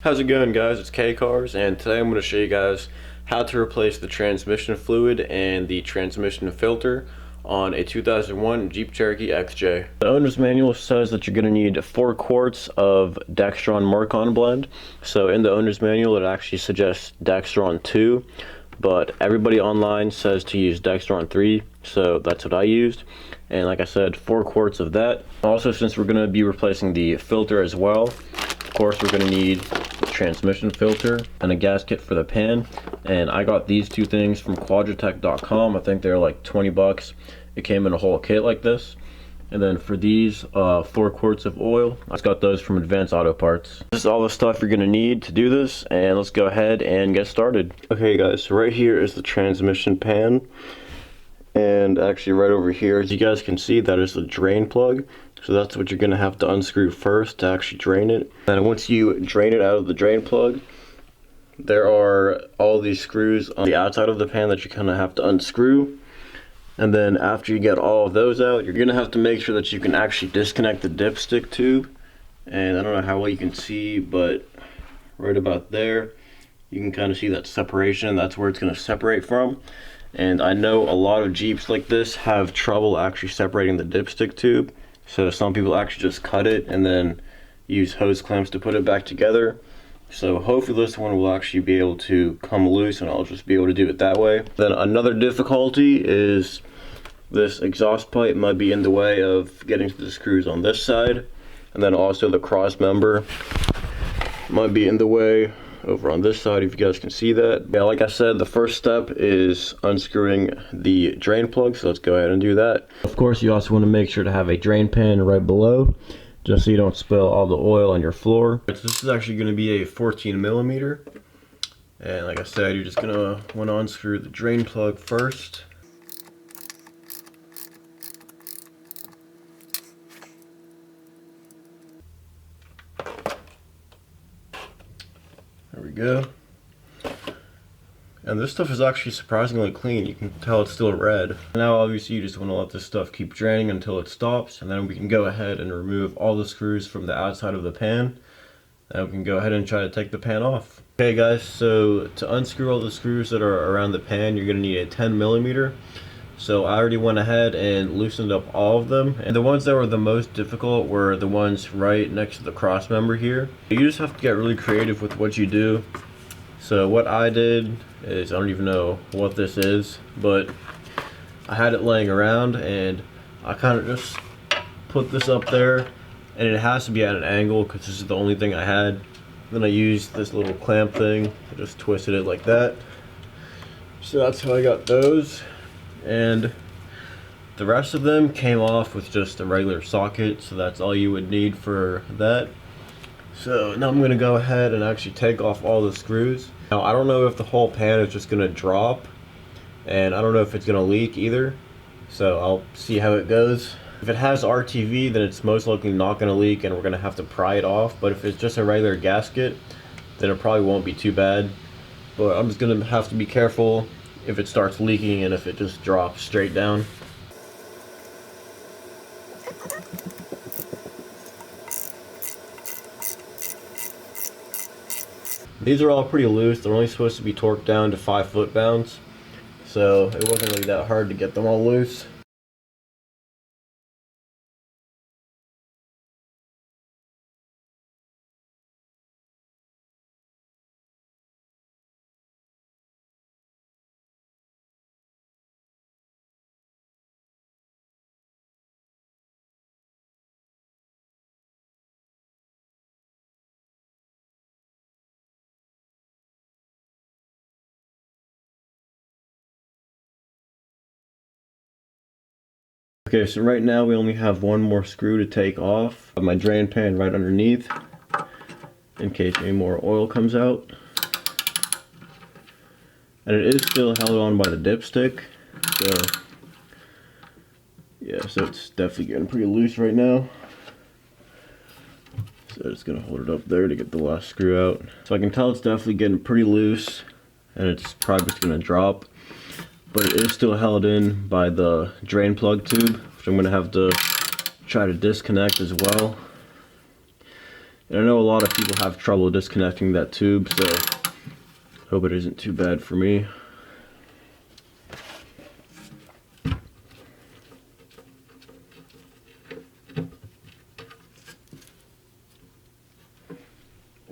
How's it going, guys? It's K-Cars, and today I'm going to show you guys how to replace the transmission fluid and the transmission filter on a 2001 Jeep Cherokee XJ. The owner's manual says that you're going to need 4 quarts of Dextron Mercon blend. So in the owner's manual it actually suggests Dextron 2, but everybody online says to use Dextron 3, so that's what I used. And like I said, 4 quarts of that. Also, since we're going to be replacing the filter as well, of course we're going to need the transmission filter and a gasket for the pan. And I got these two things from quadratech.com. I think they're like 20 bucks. It came in a whole kit like this. And then for these 4 quarts of oil, I just got those from Advanced Auto Parts. This is all the stuff you're going to need to do this, and let's go ahead and get started. Okay guys, so right here is the transmission pan. And actually right over here, as you guys can see, that is the drain plug. So that's what you're going to have to unscrew first to actually drain it. And once you drain it out of the drain plug, there are all these screws on the outside of the pan that you kind of have to unscrew. And then after you get all of those out, you're going to have to make sure that you can actually disconnect the dipstick tube. And I don't know how well you can see, but right about there, you can kind of see that separation. That's where it's going to separate from. And I know a lot of Jeeps like this have trouble actually separating the dipstick tube. So some people actually just cut it and then use hose clamps to put it back together. So hopefully this one will actually be able to come loose and I'll just be able to do it that way. Then another difficulty is this exhaust pipe might be in the way of getting to the screws on this side. And then also the cross member might be in the way over on this side, if you guys can see that. Yeah, like I said, the first step is unscrewing the drain plug, so let's go ahead and do that. Of course, you also want to make sure to have a drain pan right below, just so you don't spill all the oil on your floor. This is actually going to be a 14 millimeter, and like I said, you're just going to want to unscrew the drain plug first. There we go. And this stuff is actually surprisingly clean. You can tell it's still red. Now obviously you just want to let this stuff keep draining until it stops, and then we can go ahead and remove all the screws from the outside of the pan. Now we can go ahead and try to take the pan off. Okay guys, so to unscrew all the screws that are around the pan, you're going to need a 10 millimeter. So I already went ahead and loosened up all of them, and the ones that were the most difficult were the ones right next to the cross member here. You just have to get really creative with what you do. So what I did is, I don't even know what this is, but I had it laying around and I kind of just put this up there, and it has to be at an angle because this is the only thing I had. Then I used this little clamp thing, I just twisted it like that. So that's how I got those. And the rest of them came off with just a regular socket, so that's all you would need for that. So now I'm going to go ahead and actually take off all the screws. Now I don't know if the whole pan is just going to drop, and I don't know if it's going to leak either, so I'll see how it goes. If it has RTV, then it's most likely not going to leak and we're going to have to pry it off, but if it's just a regular gasket, then it probably won't be too bad. But I'm just going to have to be careful if it starts leaking and if it just drops straight down. These are all pretty loose. They're only supposed to be torqued down to 5 foot-pounds, so it wasn't really that hard to get them all loose. Okay, so right now we only have one more screw to take off. I have my drain pan right underneath in case any more oil comes out. And it is still held on by the dipstick. So yeah, so it's definitely getting pretty loose right now. So I'm just gonna hold it up there to get the last screw out. So I can tell it's definitely getting pretty loose and it's probably just gonna drop. But it is still held in by the drain plug tube, which I'm going to have to try to disconnect as well. And I know a lot of people have trouble disconnecting that tube, so hope it isn't too bad for me.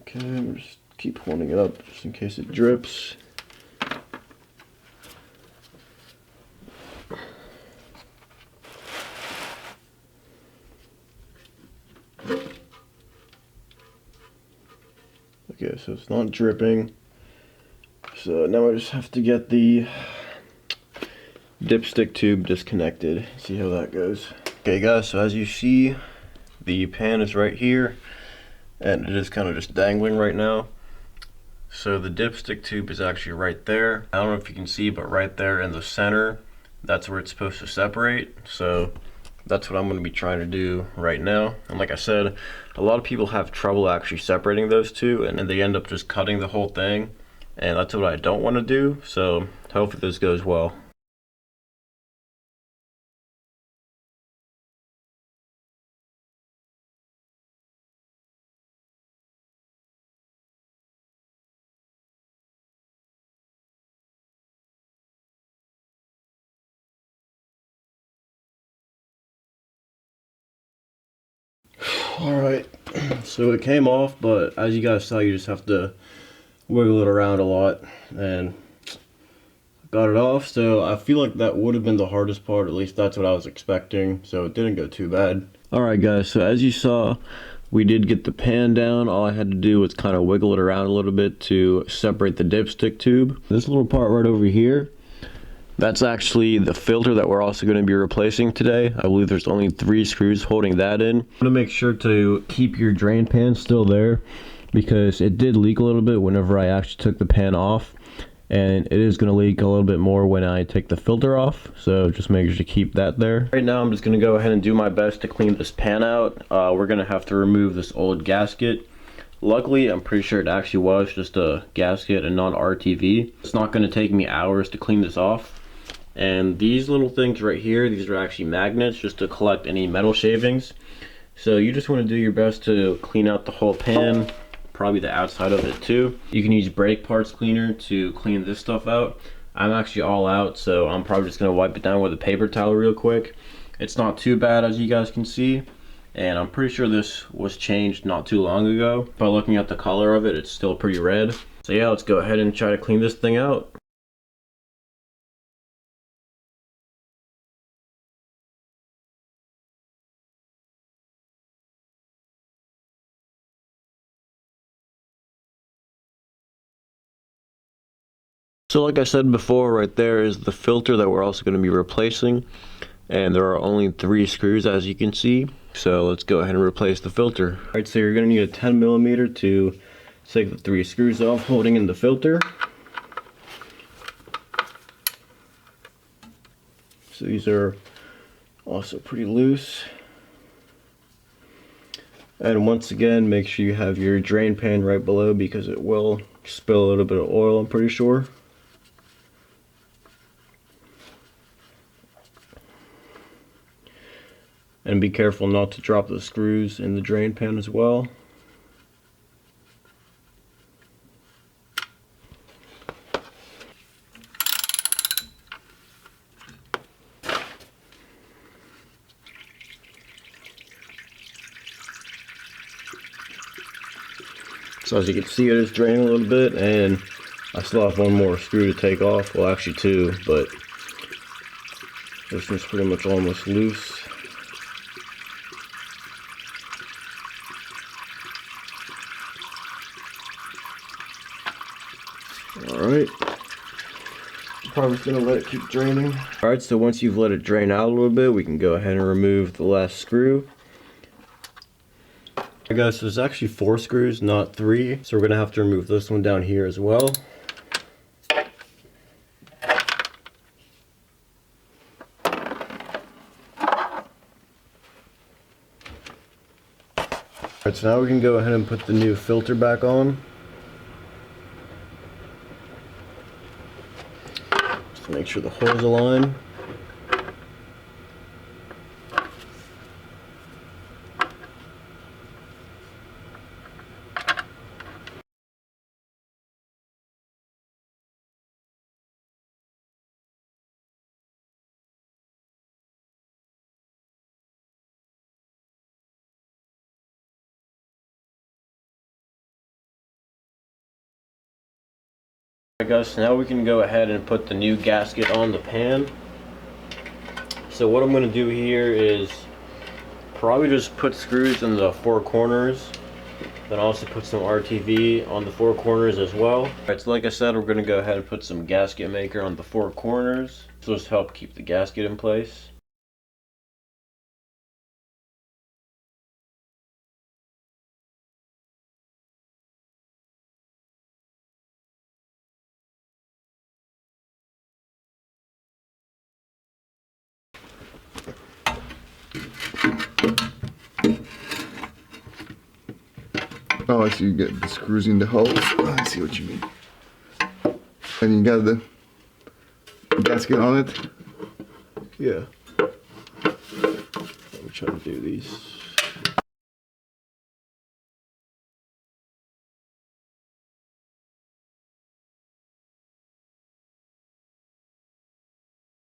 Okay, I'm just keep holding it up just in case it drips. Okay, so it's not dripping. So now I just have to get the dipstick tube disconnected. See how that goes. Okay guys, so as you see, the pan is right here and it is kind of just dangling right now. So the dipstick tube is actually right there. I don't know if you can see, but right there in the center, that's where it's supposed to separate. So that's what I'm going to be trying to do right now. And like I said, a lot of people have trouble actually separating those two, and then they end up just cutting the whole thing. And that's what I don't want to do. So hopefully this goes well. Alright, so it came off, but as you guys saw, you just have to wiggle it around a lot, and got it off. So I feel like that would have been the hardest part, at least that's what I was expecting, so it didn't go too bad. Alright guys, so as you saw, we did get the pan down. All I had to do was kind of wiggle it around a little bit to separate the dipstick tube. This little part right over here, that's actually the filter that we're also going to be replacing today. I believe there's only 3 screws holding that in. I'm going to make sure to keep your drain pan still there because it did leak a little bit whenever I actually took the pan off. And it is going to leak a little bit more when I take the filter off. So just make sure to keep that there. Right now I'm just going to go ahead and do my best to clean this pan out. We're going to have to remove this old gasket. Luckily, I'm pretty sure it actually was just a gasket and not RTV. It's not going to take me hours to clean this off. And these little things right here, these are actually magnets just to collect any metal shavings. So you just want to do your best to clean out the whole pan, probably the outside of it too. You can use brake parts cleaner to clean this stuff out. I'm actually all out, so I'm probably just going to wipe it down with a paper towel real quick. It's not too bad, as you guys can see. And I'm pretty sure this was changed not too long ago. By looking at the color of it, it's still pretty red. So yeah, let's go ahead and try to clean this thing out. So like I said before, right there is the filter that we're also going to be replacing. And there are only 3 screws, as you can see. So let's go ahead and replace the filter. Alright, so you're going to need a 10mm to take the 3 screws off holding in the filter. So these are also pretty loose. And once again, make sure you have your drain pan right below because it will spill a little bit of oil, I'm pretty sure. And be careful not to drop the screws in the drain pan as well. So as you can see, it is draining a little bit, and I still have 1 more screw to take off. Well, actually 2, but this one's pretty much almost loose. Alright, I'm probably just going to let it keep draining. Alright, so once you've let it drain out a little bit, we can go ahead and remove the last screw. Alright guys, so there's actually 4 screws, not 3. So we're going to have to remove this one down here as well. Alright, so now we can go ahead and put the new filter back on. Just to make sure the holes align. Alright guys, so now we can go ahead and put the new gasket on the pan. So what I'm going to do here is probably just put screws in the four corners, then also put some RTV on the four corners as well. Alright, so like I said, we're going to go ahead and put some gasket maker on the four corners. This will just help keep the gasket in place. Oh, I see you get the screws in the holes. Oh, I see what you mean. And you got the gasket on it? Yeah. Let me try to do these.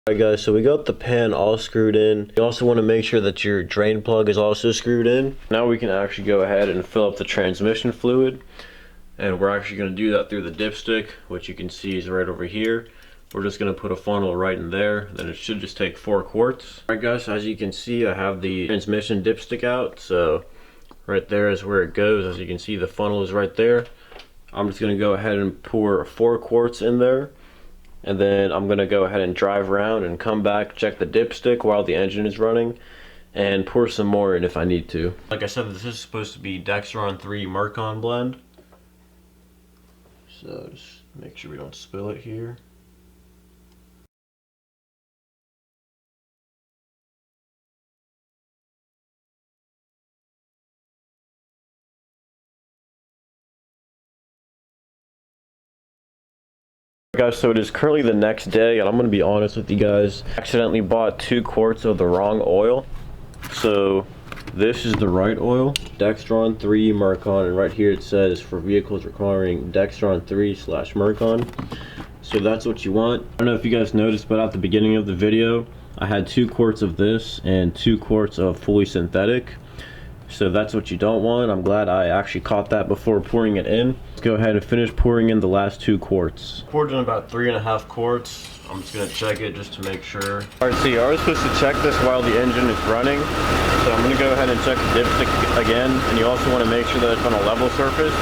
Alright guys, so we got the pan all screwed in. You also want to make sure that your drain plug is also screwed in. Now we can actually go ahead and fill up the transmission fluid. And we're actually going to do that through the dipstick, which you can see is right over here. We're just going to put a funnel right in there. Then it should just take 4 quarts. Alright guys, so as you can see, I have the transmission dipstick out. So right there is where it goes. As you can see, the funnel is right there. I'm just going to go ahead and pour 4 quarts in there. And then I'm going to go ahead and drive around and come back, check the dipstick while the engine is running, and pour some more in if I need to. Like I said, this is supposed to be Dextron 3 Mercon blend. So just make sure we don't spill it here. Guys, so it is currently the next day, and I'm going to be honest with you guys. I accidentally bought 2 quarts of the wrong oil. So this is the right oil, Dextron 3 Mercon, and right here it says for vehicles requiring Dextron 3/Mercon. So that's what you want. I don't know if you guys noticed, but at the beginning of the video, I had 2 quarts of this and 2 quarts of fully synthetic. So that's what you don't want. I'm glad I actually caught that before pouring it in. Let's go ahead and finish pouring in the last 2 quarts. Poured in about 3.5 quarts. I'm just gonna check it just to make sure. Alright, so you're always supposed to check this while the engine is running. So I'm gonna go ahead and check the dipstick again, and you also want to make sure that it's on a level surface.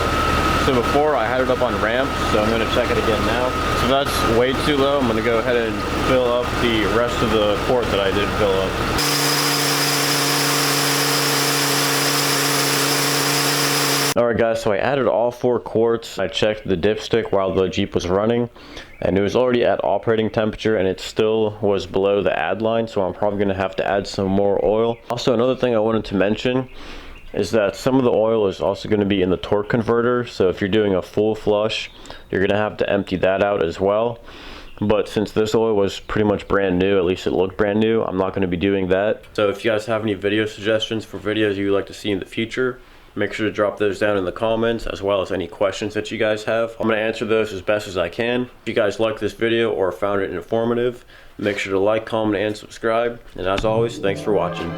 So before I had it up on ramps, so I'm gonna check it again now. So that's way too low. I'm gonna go ahead and fill up the rest of the quart that I did fill up. Alright guys, so I added all 4 quarts. I checked the dipstick while the Jeep was running, and it was already at operating temperature, and it still was below the add line, so I'm probably going to have to add some more oil. Also, another thing I wanted to mention is that some of the oil is also going to be in the torque converter, so if you're doing a full flush, you're going to have to empty that out as well. But since this oil was pretty much brand new, at least it looked brand new, I'm not going to be doing that. So if you guys have any video suggestions for videos you'd like to see in the future, make sure to drop those down in the comments, as well as any questions that you guys have. I'm going to answer those as best as I can. If you guys liked this video or found it informative, make sure to like, comment, and subscribe. And as always, thanks for watching.